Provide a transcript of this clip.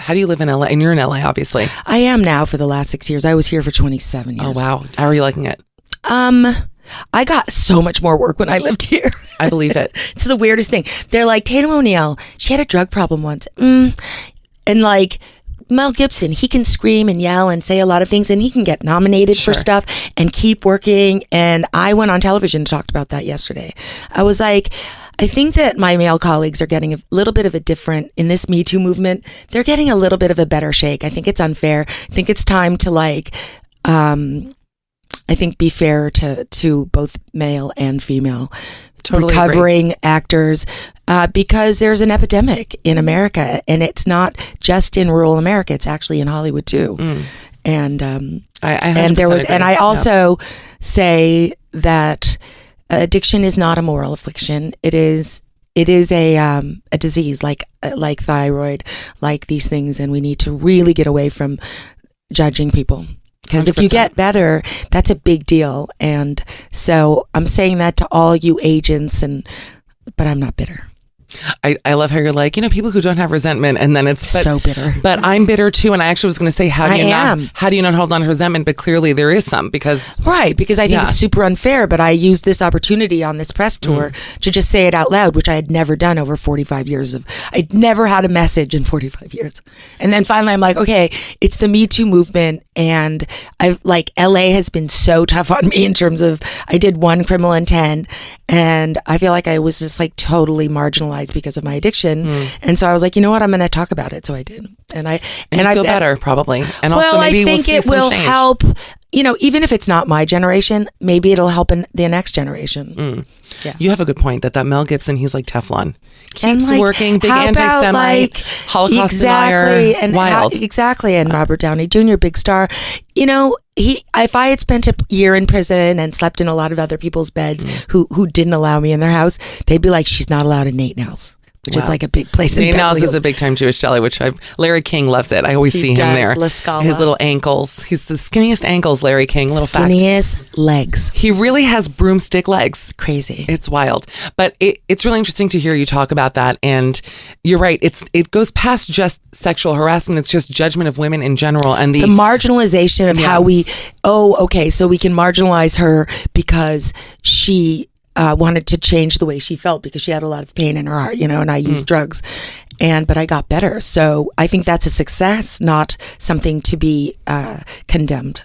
How do you live in LA? And you're in LA, obviously. I am now for the last 6 years. I was here for 27 years. Oh, wow. How are you liking it? I got so much more work when I lived here. I believe it. It's the weirdest thing. They're like, Tatum O'Neal, she had a drug problem once. And like Mel Gibson, he can scream and yell and say a lot of things, and he can get nominated for stuff and keep working. And I went on television and talked about that yesterday. I was like, I think that my male colleagues are getting a little bit of a different, in this Me Too movement, they're getting a little bit of a better shake. I think it's unfair. I think it's time to like, I think be fair to both male and female recovering actors, because there's an epidemic in America, and it's not just in rural America, it's actually in Hollywood too. And I also say that addiction is not a moral affliction. It is a disease like thyroid, like these things, and we need to really get away from judging people. Because if you get better, that's a big deal. And so I'm saying that to all you agents, but I'm not bitter. I love how you're like, people who don't have resentment, and then it's so bitter. But I'm bitter too, and I actually was going to say, how do you not hold on to resentment? But clearly there is some because I think it's super unfair. But I used this opportunity on this press tour to just say it out loud, which I had never done over 45 years I'd never had a message in 45 years. And then finally I'm like, okay, it's the Me Too movement, and I've like LA has been so tough on me in terms of I did one criminal intent, and I feel like I was just like totally marginalized because of my addiction. And so I was like, you know what, I'm going to talk about it. So I did. And I feel better probably. And also maybe I think it will help, even if it's not my generation, maybe it'll help in the next generation. Yeah. You have a good point that Mel Gibson, he's like Teflon. Keeps working, big anti-Semite, Holocaust denier, and wild. And Robert Downey Jr., big star. If I had spent a year in prison and slept in a lot of other people's beds who didn't allow me in their house, they'd be like, she's not allowed in Nate Nell's, which is like a big place. Nate Nell's is a big time Jewish deli, which Larry King loves it. I always see him there. His little ankles. He's the skinniest ankles, Larry King. Skinniest legs. He really has broomstick legs. Crazy. It's wild. But it's really interesting to hear you talk about that. And you're right. It goes past just sexual harassment. It's just judgment of women in general. And the marginalization of how so we can marginalize her because she wanted to change the way she felt because she had a lot of pain in her heart, and I used drugs, but I got better. So I think that's a success, not something to be condemned.